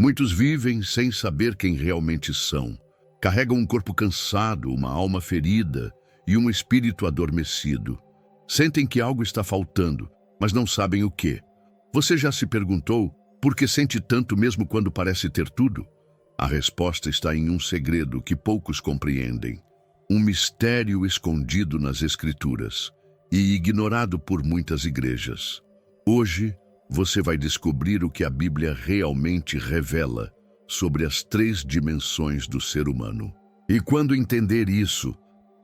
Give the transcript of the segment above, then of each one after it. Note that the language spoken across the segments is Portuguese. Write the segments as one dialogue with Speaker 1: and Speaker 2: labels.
Speaker 1: Muitos vivem sem saber quem realmente são. Carregam um corpo cansado, uma alma ferida e um espírito adormecido. Sentem que algo está faltando, mas não sabem o quê. Você já se perguntou por que sente tanto mesmo quando parece ter tudo? A resposta está em um segredo que poucos compreendem. Um mistério escondido nas Escrituras e ignorado por muitas igrejas. Hoje, você vai descobrir o que a Bíblia realmente revela sobre as 3 dimensões do ser humano. E quando entender isso,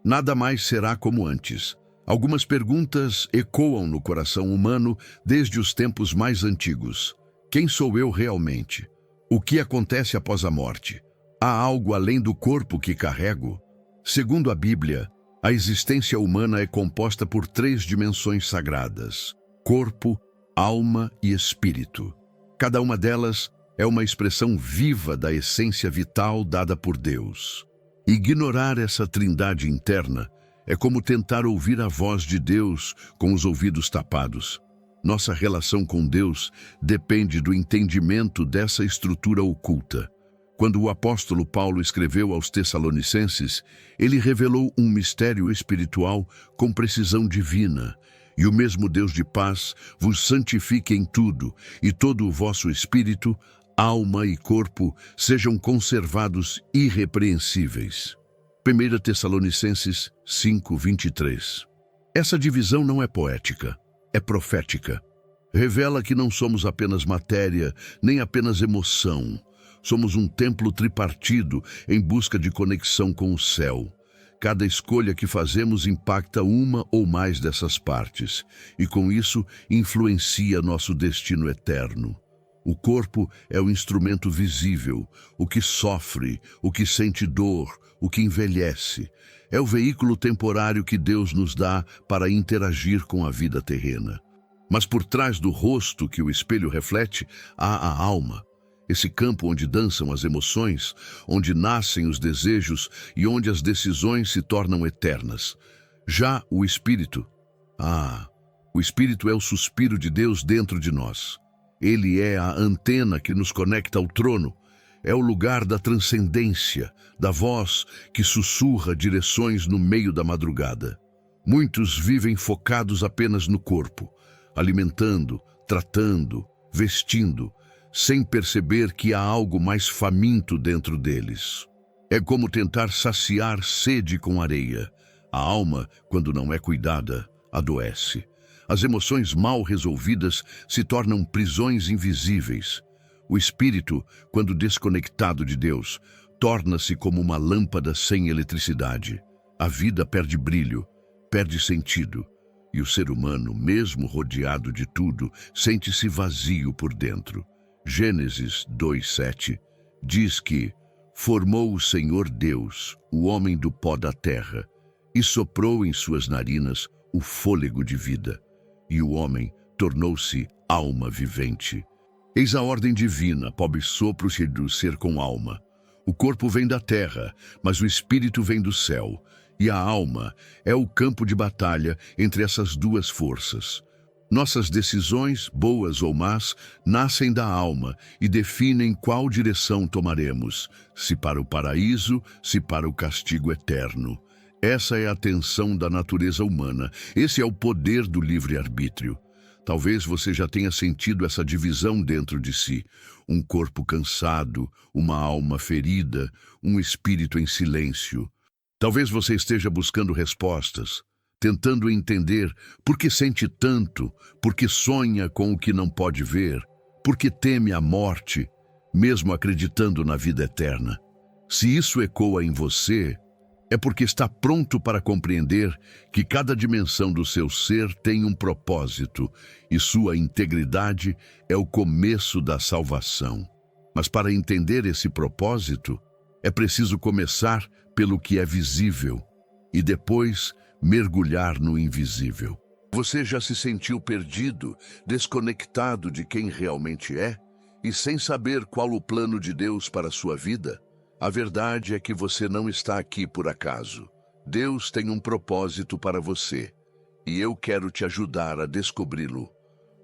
Speaker 1: nada mais será como antes. Algumas perguntas ecoam no coração humano desde os tempos mais antigos. Quem sou eu realmente? O que acontece após a morte? Há algo além do corpo que carrego? Segundo a Bíblia, a existência humana é composta por 3 dimensões sagradas: corpo, alma e espírito. Cada uma delas é uma expressão viva da essência vital dada por Deus. Ignorar essa trindade interna é como tentar ouvir a voz de Deus com os ouvidos tapados. Nossa relação com Deus depende do entendimento dessa estrutura oculta. Quando o apóstolo Paulo escreveu aos Tessalonicenses, ele revelou um mistério espiritual com precisão divina. E o mesmo Deus de paz vos santifique em tudo, e todo o vosso espírito, alma e corpo sejam conservados irrepreensíveis. 1 Tessalonicenses 5:23. Essa divisão não é poética, é profética. Revela que não somos apenas matéria, nem apenas emoção. Somos um templo tripartido em busca de conexão com o céu. Cada escolha que fazemos impacta uma ou mais dessas partes, e com isso influencia nosso destino eterno. O corpo é o instrumento visível, o que sofre, o que sente dor, o que envelhece. É o veículo temporário que Deus nos dá para interagir com a vida terrena. Mas por trás do rosto que o espelho reflete, há a alma. Esse campo onde dançam as emoções, onde nascem os desejos e onde as decisões se tornam eternas. Já o Espírito, o Espírito é o suspiro de Deus dentro de nós. Ele é a antena que nos conecta ao trono. É o lugar da transcendência, da voz que sussurra direções no meio da madrugada. Muitos vivem focados apenas no corpo, alimentando, tratando, vestindo, sem perceber que há algo mais faminto dentro deles. É como tentar saciar sede com areia. A alma, quando não é cuidada, adoece. As emoções mal resolvidas se tornam prisões invisíveis. O espírito, quando desconectado de Deus, torna-se como uma lâmpada sem eletricidade. A vida perde brilho, perde sentido. E o ser humano, mesmo rodeado de tudo, sente-se vazio por dentro. Gênesis 2:7 diz que formou o Senhor Deus, o homem do pó da terra, e soprou em suas narinas o fôlego de vida, e o homem tornou-se alma vivente. Eis a ordem divina, pobre sopro do ser com alma. O corpo vem da terra, mas o espírito vem do céu, e a alma é o campo de batalha entre essas duas forças. Nossas decisões, boas ou más, nascem da alma e definem qual direção tomaremos, se para o paraíso, se para o castigo eterno. Essa é a tensão da natureza humana, esse é o poder do livre-arbítrio. Talvez você já tenha sentido essa divisão dentro de si, um corpo cansado, uma alma ferida, um espírito em silêncio. Talvez você esteja buscando respostas, tentando entender por que sente tanto, por que sonha com o que não pode ver, por que teme a morte, mesmo acreditando na vida eterna. Se isso ecoa em você, é porque está pronto para compreender que cada dimensão do seu ser tem um propósito e sua integridade é o começo da salvação. Mas para entender esse propósito, é preciso começar pelo que é visível e depois mergulhar no invisível. Você já se sentiu perdido, desconectado de quem realmente é e sem saber qual o plano de Deus para a sua vida? A verdade é que você não está aqui por acaso. Deus tem um propósito para você e eu quero te ajudar a descobri-lo.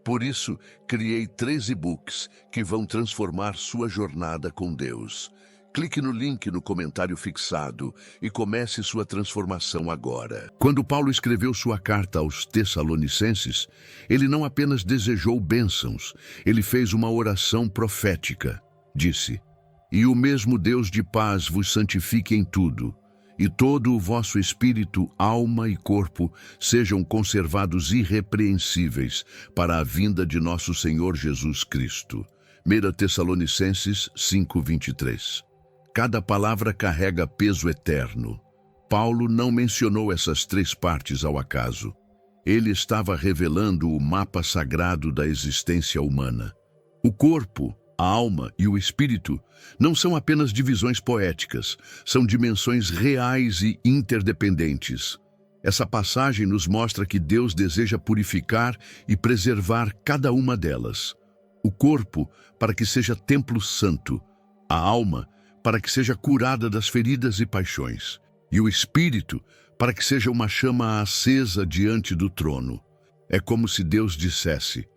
Speaker 1: Por isso, criei 3 e-books que vão transformar sua jornada com Deus. Clique no link no comentário fixado e comece sua transformação agora. Quando Paulo escreveu sua carta aos Tessalonicenses, ele não apenas desejou bênçãos, ele fez uma oração profética. Disse: "E o mesmo Deus de paz vos santifique em tudo, e todo o vosso espírito, alma e corpo sejam conservados irrepreensíveis para a vinda de nosso Senhor Jesus Cristo." 1 Tessalonicenses 5:23. Cada palavra carrega peso eterno. Paulo não mencionou essas 3 partes ao acaso. Ele estava revelando o mapa sagrado da existência humana. O corpo, a alma e o espírito não são apenas divisões poéticas, são dimensões reais e interdependentes. Essa passagem nos mostra que Deus deseja purificar e preservar cada uma delas. O corpo, para que seja templo santo, a alma, para que seja curada das feridas e paixões, e o espírito, para que seja uma chama acesa diante do trono. É como se Deus dissesse: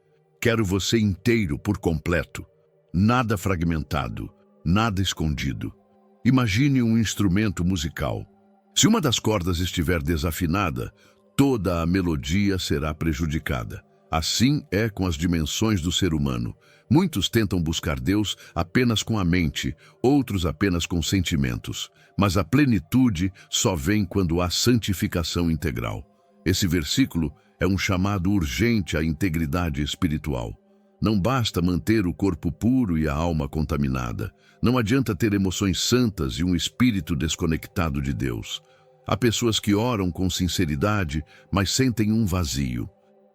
Speaker 1: "Quero você inteiro por completo, nada fragmentado, nada escondido." Imagine um instrumento musical. Se uma das cordas estiver desafinada, toda a melodia será prejudicada. Assim é com as dimensões do ser humano. Muitos tentam buscar Deus apenas com a mente, outros apenas com sentimentos. Mas a plenitude só vem quando há santificação integral. Esse versículo é um chamado urgente à integridade espiritual. Não basta manter o corpo puro e a alma contaminada. Não adianta ter emoções santas e um espírito desconectado de Deus. Há pessoas que oram com sinceridade, mas sentem um vazio.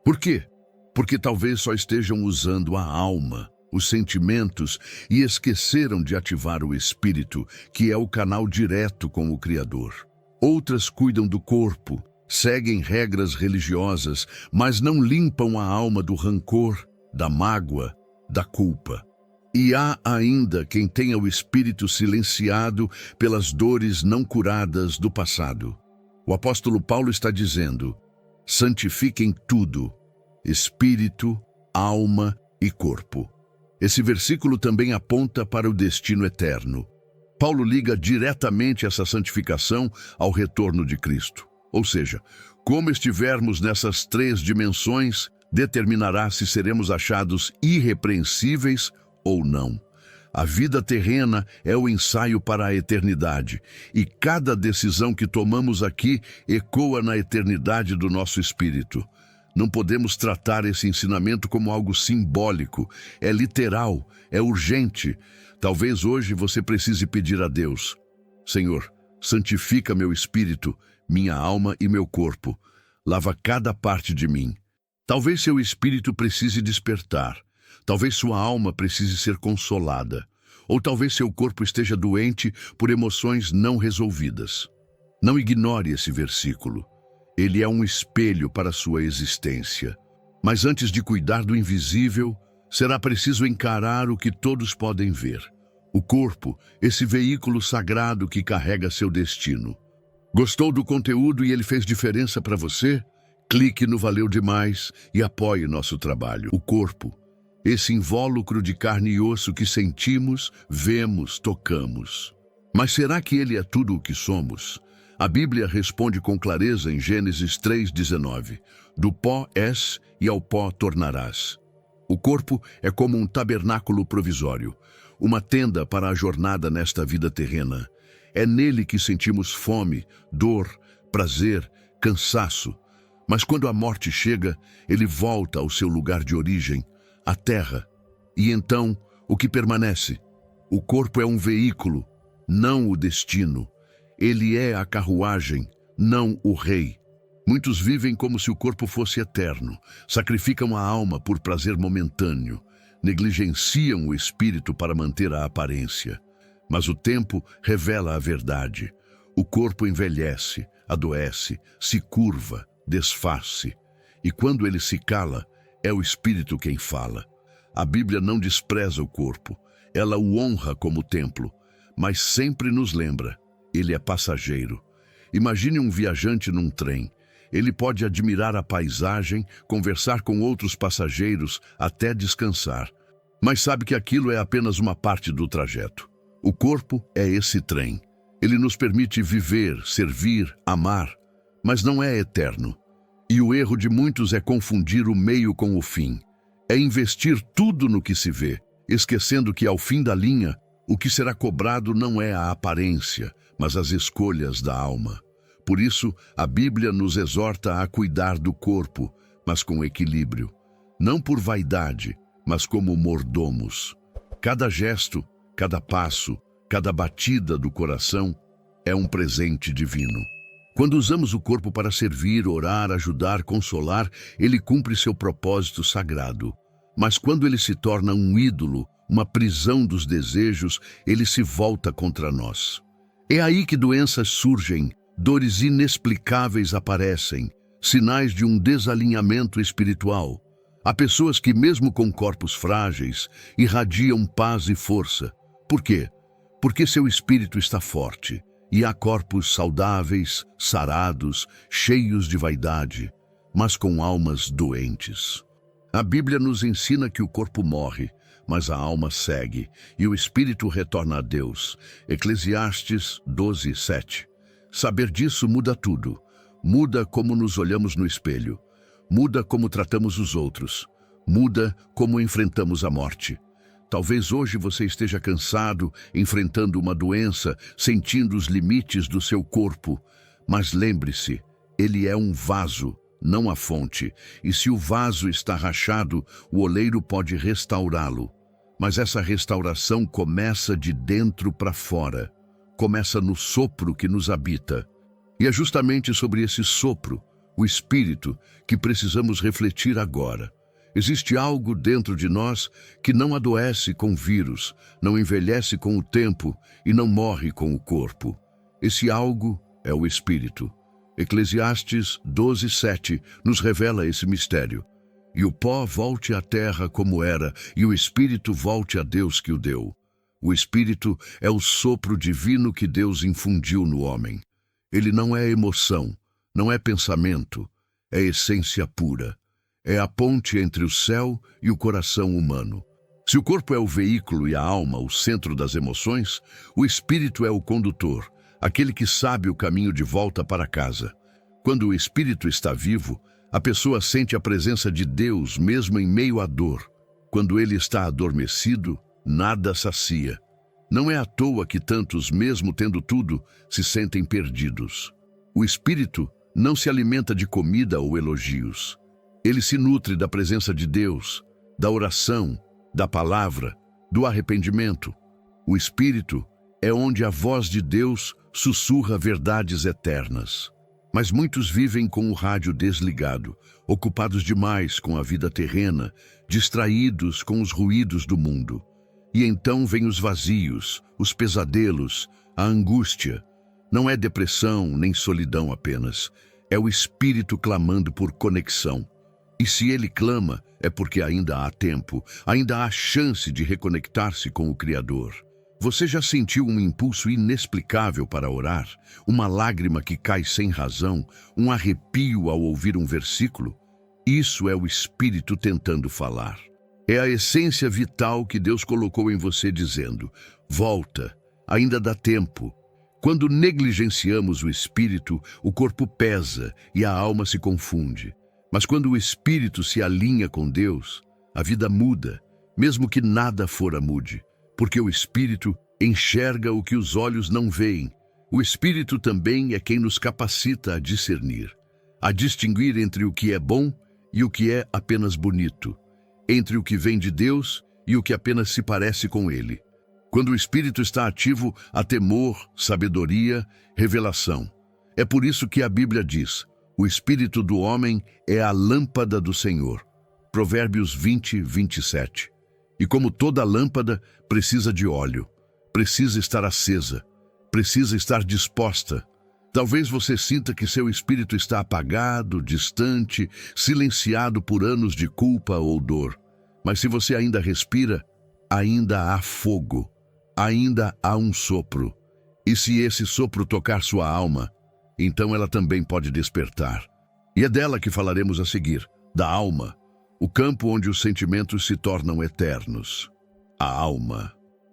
Speaker 1: Por quê? Porque talvez só estejam usando a alma, os sentimentos, e esqueceram de ativar o espírito, que é o canal direto com o Criador. Outras cuidam do corpo, seguem regras religiosas, mas não limpam a alma do rancor, da mágoa, da culpa. E há ainda quem tenha o espírito silenciado pelas dores não curadas do passado. O apóstolo Paulo está dizendo: santifiquem tudo, espírito, alma e corpo. Esse versículo também aponta para o destino eterno. Paulo liga diretamente essa santificação ao retorno de Cristo. Ou seja, como estivermos nessas 3 dimensões, determinará se seremos achados irrepreensíveis ou não. A vida terrena é o ensaio para a eternidade, e cada decisão que tomamos aqui ecoa na eternidade do nosso espírito. Não podemos tratar esse ensinamento como algo simbólico, é literal, é urgente. Talvez hoje você precise pedir a Deus: Senhor, santifica meu espírito, minha alma e meu corpo. Lava cada parte de mim. Talvez seu espírito precise despertar. Talvez sua alma precise ser consolada. Ou talvez seu corpo esteja doente por emoções não resolvidas. Não ignore esse versículo. Ele é um espelho para a sua existência. Mas antes de cuidar do invisível, será preciso encarar o que todos podem ver. O corpo, esse veículo sagrado que carrega seu destino. Gostou do conteúdo e ele fez diferença para você? Clique no Valeu Demais e apoie nosso trabalho. O corpo, esse invólucro de carne e osso que sentimos, vemos, tocamos. Mas será que ele é tudo o que somos? A Bíblia responde com clareza em Gênesis 3:19. Do pó és e ao pó tornarás. O corpo é como um tabernáculo provisório, uma tenda para a jornada nesta vida terrena. É nele que sentimos fome, dor, prazer, cansaço. Mas quando a morte chega, ele volta ao seu lugar de origem, a terra. E então, o que permanece? O corpo é um veículo, não o destino. Ele é a carruagem, não o rei. Muitos vivem como se o corpo fosse eterno, sacrificam a alma por prazer momentâneo, negligenciam o espírito para manter a aparência. Mas o tempo revela a verdade. O corpo envelhece, adoece, se curva, desfaz-se. E quando ele se cala, é o espírito quem fala. A Bíblia não despreza o corpo, ela o honra como templo, mas sempre nos lembra: ele é passageiro. Imagine um viajante num trem. Ele pode admirar a paisagem, conversar com outros passageiros, até descansar. Mas sabe que aquilo é apenas uma parte do trajeto. O corpo é esse trem. Ele nos permite viver, servir, amar, mas não é eterno. E o erro de muitos é confundir o meio com o fim. É investir tudo no que se vê, esquecendo que ao fim da linha, o que será cobrado não é a aparência, mas as escolhas da alma. Por isso, a Bíblia nos exorta a cuidar do corpo, mas com equilíbrio. Não por vaidade, mas como mordomos. Cada gesto, cada passo, cada batida do coração é um presente divino. Quando usamos o corpo para servir, orar, ajudar, consolar, ele cumpre seu propósito sagrado. Mas quando ele se torna um ídolo, uma prisão dos desejos, ele se volta contra nós. É aí que doenças surgem, dores inexplicáveis aparecem, sinais de um desalinhamento espiritual. Há pessoas que, mesmo com corpos frágeis, irradiam paz e força. Por quê? Porque seu espírito está forte. E há corpos saudáveis, sarados, cheios de vaidade, mas com almas doentes. A Bíblia nos ensina que o corpo morre, mas a alma segue, e o espírito retorna a Deus. Eclesiastes 12:7. Saber disso muda tudo. Muda como nos olhamos no espelho. Muda como tratamos os outros. Muda como enfrentamos a morte. Talvez hoje você esteja cansado, enfrentando uma doença, sentindo os limites do seu corpo. Mas lembre-se, ele é um vaso, não a fonte. E se o vaso está rachado, o oleiro pode restaurá-lo. Mas essa restauração começa de dentro para fora. Começa no sopro que nos habita. E é justamente sobre esse sopro, o Espírito, que precisamos refletir agora. Existe algo dentro de nós que não adoece com vírus, não envelhece com o tempo e não morre com o corpo. Esse algo é o Espírito. Eclesiastes 12:7 nos revela esse mistério. E o pó volte à terra como era, e o Espírito volte a Deus que o deu. O Espírito é o sopro divino que Deus infundiu no homem. Ele não é emoção, não é pensamento, é essência pura. É a ponte entre o céu e o coração humano. Se o corpo é o veículo e a alma o centro das emoções, o espírito é o condutor, aquele que sabe o caminho de volta para casa. Quando o espírito está vivo, a pessoa sente a presença de Deus mesmo em meio à dor. Quando ele está adormecido, nada sacia. Não é à toa que tantos, mesmo tendo tudo, se sentem perdidos. O espírito não se alimenta de comida ou elogios. Ele se nutre da presença de Deus, da oração, da palavra, do arrependimento. O Espírito é onde a voz de Deus sussurra verdades eternas. Mas muitos vivem com o rádio desligado, ocupados demais com a vida terrena, distraídos com os ruídos do mundo. E então vêm os vazios, os pesadelos, a angústia. Não é depressão nem solidão apenas, é o Espírito clamando por conexão. E se ele clama, é porque ainda há tempo, ainda há chance de reconectar-se com o Criador. Você já sentiu um impulso inexplicável para orar? Uma lágrima que cai sem razão? Um arrepio ao ouvir um versículo? Isso é o Espírito tentando falar. É a essência vital que Deus colocou em você dizendo: volta, ainda dá tempo. Quando negligenciamos o Espírito, o corpo pesa e a alma se confunde. Mas quando o Espírito se alinha com Deus, a vida muda, mesmo que nada fora mude, porque o Espírito enxerga o que os olhos não veem. O Espírito também é quem nos capacita a discernir, a distinguir entre o que é bom e o que é apenas bonito, entre o que vem de Deus e o que apenas se parece com Ele. Quando o Espírito está ativo, há temor, sabedoria, revelação. É por isso que a Bíblia diz: o espírito do homem é a lâmpada do Senhor. Provérbios 20:27. E como toda lâmpada, precisa de óleo, precisa estar acesa, precisa estar disposta. Talvez você sinta que seu espírito está apagado, distante, silenciado por anos de culpa ou dor. Mas se você ainda respira, ainda há fogo, ainda há um sopro. E se esse sopro tocar sua alma, então ela também pode despertar. E é dela que falaremos a seguir, da alma, o campo onde os sentimentos se tornam eternos. A alma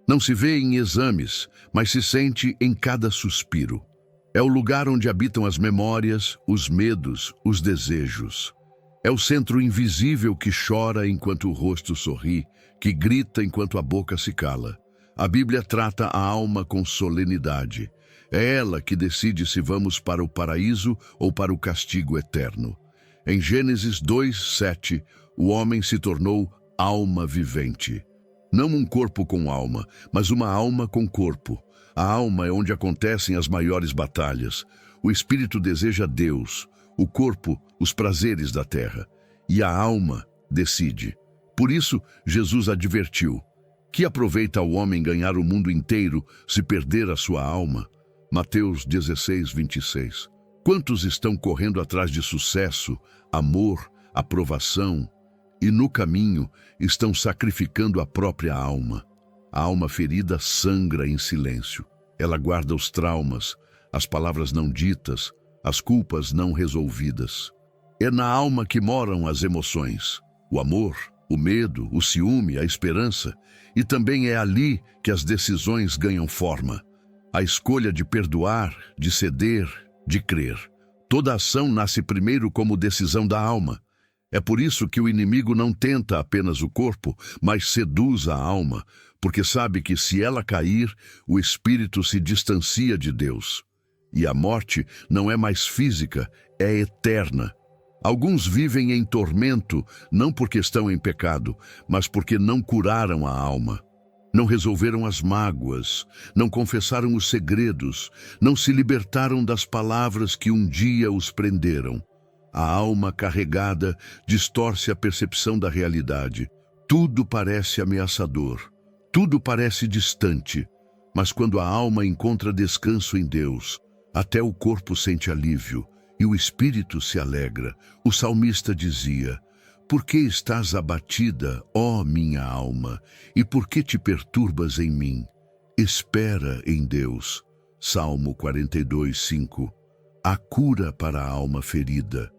Speaker 1: não se vê em exames, mas se sente em cada suspiro. É o lugar onde habitam as memórias, os medos, os desejos. É o centro invisível que chora enquanto o rosto sorri, que grita enquanto a boca se cala. A Bíblia trata a alma com solenidade. É ela que decide se vamos para o paraíso ou para o castigo eterno. Em Gênesis 2:7, o homem se tornou alma vivente. Não um corpo com alma, mas uma alma com corpo. A alma é onde acontecem as maiores batalhas. O espírito deseja Deus, o corpo, os prazeres da terra. E a alma decide. Por isso, Jesus advertiu: que aproveita ao homem ganhar o mundo inteiro se perder a sua alma? Mateus 16:26. Quantos estão correndo atrás de sucesso, amor, aprovação, e no caminho estão sacrificando a própria alma? A alma ferida sangra em silêncio. Ela guarda os traumas, as palavras não ditas, as culpas não resolvidas. É na alma que moram as emoções, o amor, o medo, o ciúme, a esperança, e também é ali que as decisões ganham forma. A escolha de perdoar, de ceder, de crer. Toda ação nasce primeiro como decisão da alma. É por isso que o inimigo não tenta apenas o corpo, mas seduz a alma, porque sabe que se ela cair, o espírito se distancia de Deus. E a morte não é mais física, é eterna. Alguns vivem em tormento, não porque estão em pecado, mas porque não curaram a alma. Não resolveram as mágoas, não confessaram os segredos, não se libertaram das palavras que um dia os prenderam. A alma carregada distorce a percepção da realidade. Tudo parece ameaçador, tudo parece distante, mas quando a alma encontra descanso em Deus, até o corpo sente alívio e o espírito se alegra. O salmista dizia: por que estás abatida, ó minha alma, e por que te perturbas em mim? Espera em Deus. Salmo 42:5. Há cura para a alma ferida.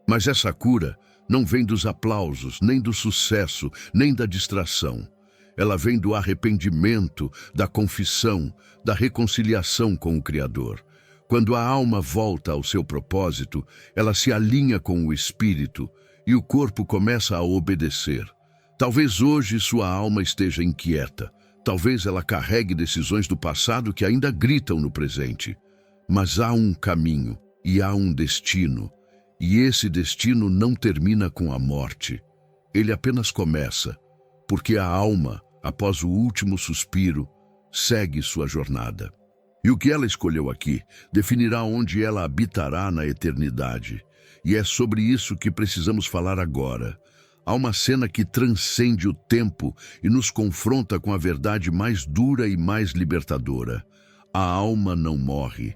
Speaker 1: Mas essa cura não vem dos aplausos, nem do sucesso, nem da distração. Ela vem do arrependimento, da confissão, da reconciliação com o Criador. Quando a alma volta ao seu propósito, ela se alinha com o espírito e o corpo começa a obedecer. Talvez hoje sua alma esteja inquieta. Talvez ela carregue decisões do passado que ainda gritam no presente. Mas há um caminho e há um destino. E esse destino não termina com a morte. Ele apenas começa, porque a alma, após o último suspiro, segue sua jornada. E o que ela escolheu aqui definirá onde ela habitará na eternidade. E é sobre isso que precisamos falar agora. Há uma cena que transcende o tempo e nos confronta com a verdade mais dura e mais libertadora. A alma não morre.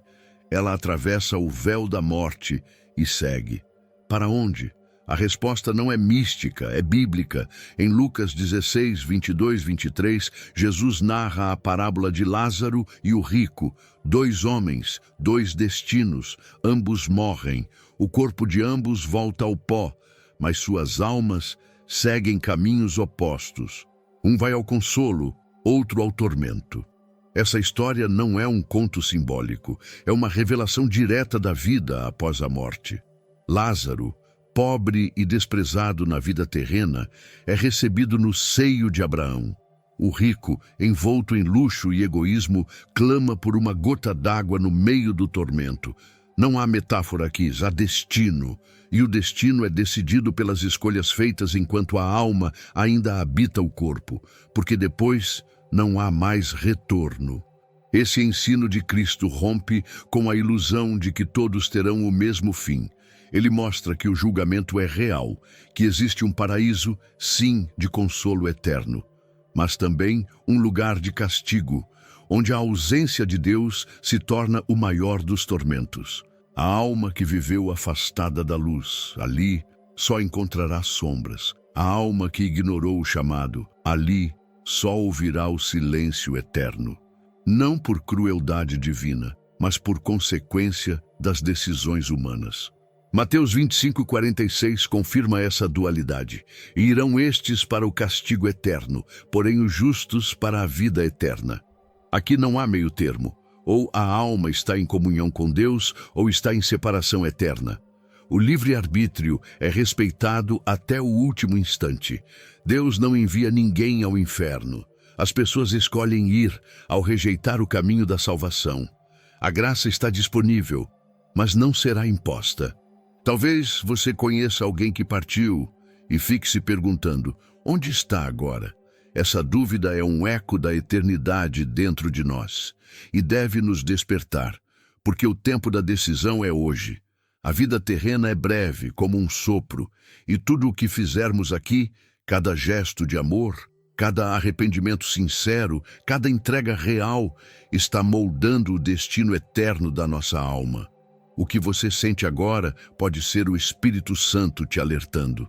Speaker 1: Ela atravessa o véu da morte e segue. Para onde? A resposta não é mística, é bíblica. Em Lucas 16, 22, 23, Jesus narra a parábola de Lázaro e o rico. Dois homens, dois destinos, ambos morrem. O corpo de ambos volta ao pó, mas suas almas seguem caminhos opostos. Um vai ao consolo, outro ao tormento. Essa história não é um conto simbólico, é uma revelação direta da vida após a morte. Lázaro, pobre e desprezado na vida terrena, é recebido no seio de Abraão. O rico, envolto em luxo e egoísmo, clama por uma gota d'água no meio do tormento. Não há metáfora aqui, há destino. E o destino é decidido pelas escolhas feitas enquanto a alma ainda habita o corpo, porque depois não há mais retorno. Esse ensino de Cristo rompe com a ilusão de que todos terão o mesmo fim. Ele mostra que o julgamento é real, que existe um paraíso, sim, de consolo eterno, mas também um lugar de castigo, onde a ausência de Deus se torna o maior dos tormentos. A alma que viveu afastada da luz, ali, só encontrará sombras. A alma que ignorou o chamado, ali, só ouvirá o silêncio eterno. Não por crueldade divina, mas por consequência das decisões humanas. Mateus 25:46 confirma essa dualidade. E irão estes para o castigo eterno, porém os justos para a vida eterna. Aqui não há meio termo. Ou a alma está em comunhão com Deus, ou está em separação eterna. O livre-arbítrio é respeitado até o último instante. Deus não envia ninguém ao inferno. As pessoas escolhem ir ao rejeitar o caminho da salvação. A graça está disponível, mas não será imposta. Talvez você conheça alguém que partiu e fique se perguntando, onde está agora? Essa dúvida é um eco da eternidade dentro de nós e deve nos despertar, porque o tempo da decisão é hoje. A vida terrena é breve, como um sopro, e tudo o que fizermos aqui, cada gesto de amor, cada arrependimento sincero, cada entrega real, está moldando o destino eterno da nossa alma. O que você sente agora pode ser o Espírito Santo te alertando.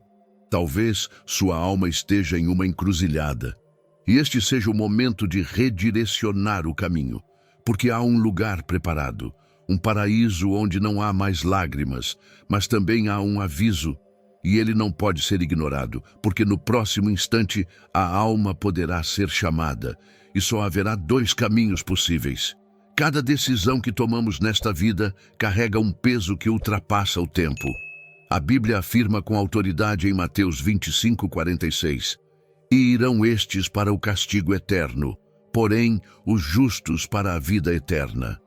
Speaker 1: Talvez sua alma esteja em uma encruzilhada, e este seja o momento de redirecionar o caminho, porque há um lugar preparado, um paraíso onde não há mais lágrimas, mas também há um aviso, e ele não pode ser ignorado, porque no próximo instante a alma poderá ser chamada, e só haverá dois caminhos possíveis. Cada decisão que tomamos nesta vida carrega um peso que ultrapassa o tempo. A Bíblia afirma com autoridade em Mateus 25:46, e irão estes para o castigo eterno, porém os justos para a vida eterna.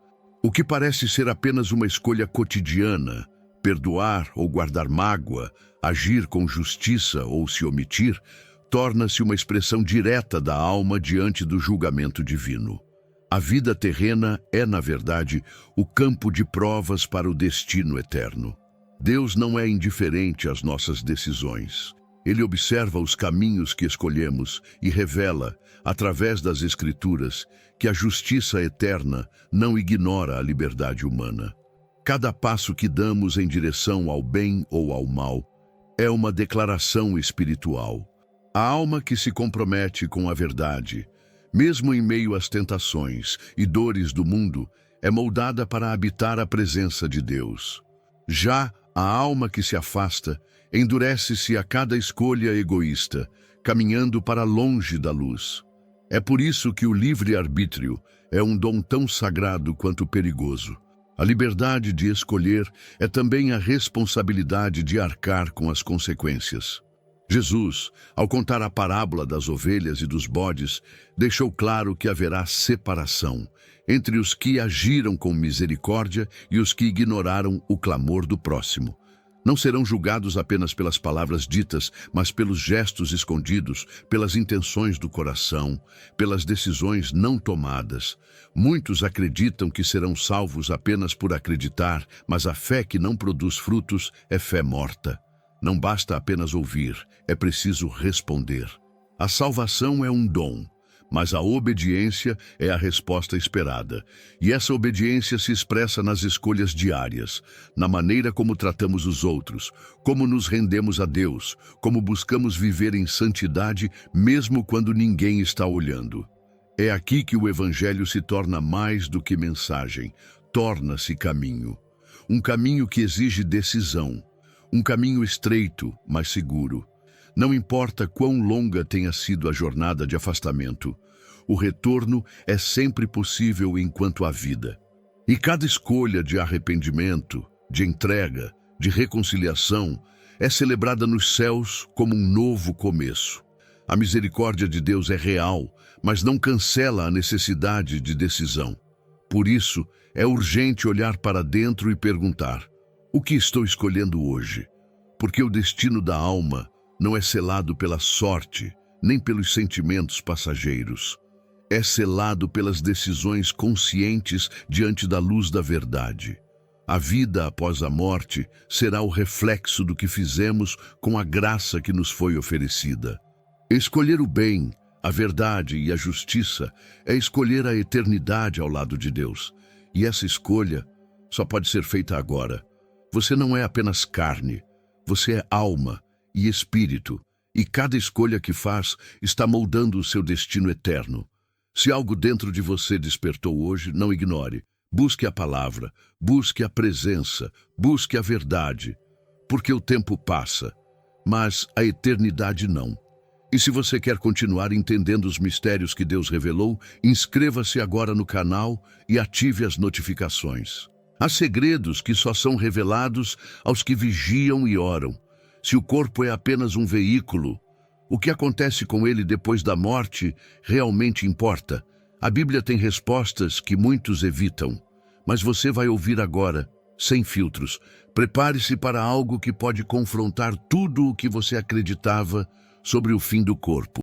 Speaker 1: O que parece ser apenas uma escolha cotidiana, perdoar ou guardar mágoa, agir com justiça ou se omitir, torna-se uma expressão direta da alma diante do julgamento divino. A vida terrena é, na verdade, o campo de provas para o destino eterno. Deus não é indiferente às nossas decisões. Ele observa os caminhos que escolhemos e revela, através das Escrituras, que a justiça eterna não ignora a liberdade humana. Cada passo que damos em direção ao bem ou ao mal é uma declaração espiritual. A alma que se compromete com a verdade, mesmo em meio às tentações e dores do mundo, é moldada para habitar a presença de Deus. Já a alma que se afasta endurece-se a cada escolha egoísta, caminhando para longe da luz. É por isso que o livre-arbítrio é um dom tão sagrado quanto perigoso. A liberdade de escolher é também a responsabilidade de arcar com as consequências. Jesus, ao contar a parábola das ovelhas e dos bodes, deixou claro que haverá separação entre os que agiram com misericórdia e os que ignoraram o clamor do próximo. Não serão julgados apenas pelas palavras ditas, mas pelos gestos escondidos, pelas intenções do coração, pelas decisões não tomadas. Muitos acreditam que serão salvos apenas por acreditar, mas a fé que não produz frutos é fé morta. Não basta apenas ouvir, é preciso responder. A salvação é um dom, mas a obediência é a resposta esperada. E essa obediência se expressa nas escolhas diárias, na maneira como tratamos os outros, como nos rendemos a Deus, como buscamos viver em santidade mesmo quando ninguém está olhando. É aqui que o Evangelho se torna mais do que mensagem, torna-se caminho. Um caminho que exige decisão, um caminho estreito, mas seguro. Não importa quão longa tenha sido a jornada de afastamento, o retorno é sempre possível enquanto há vida. E cada escolha de arrependimento, de entrega, de reconciliação, é celebrada nos céus como um novo começo. A misericórdia de Deus é real, mas não cancela a necessidade de decisão. Por isso, é urgente olhar para dentro e perguntar: o que estou escolhendo hoje? Porque o destino da alma não é selado pela sorte, nem pelos sentimentos passageiros. É selado pelas decisões conscientes diante da luz da verdade. A vida após a morte será o reflexo do que fizemos com a graça que nos foi oferecida. Escolher o bem, a verdade e a justiça é escolher a eternidade ao lado de Deus. E essa escolha só pode ser feita agora. Você não é apenas carne, você é alma e espírito, e cada escolha que faz está moldando o seu destino eterno. Se algo dentro de você despertou hoje, não ignore. Busque a palavra, busque a presença, busque a verdade. porque o tempo passa, mas a eternidade não. E se você quer continuar entendendo os mistérios que Deus revelou, inscreva-se agora no canal e ative as notificações. Há segredos que só são revelados aos que vigiam e oram. Se o corpo é apenas um veículo, o que acontece com ele depois da morte realmente importa. A Bíblia tem respostas que muitos evitam, mas você vai ouvir agora, sem filtros. Prepare-se para algo que pode confrontar tudo o que você acreditava sobre o fim do corpo.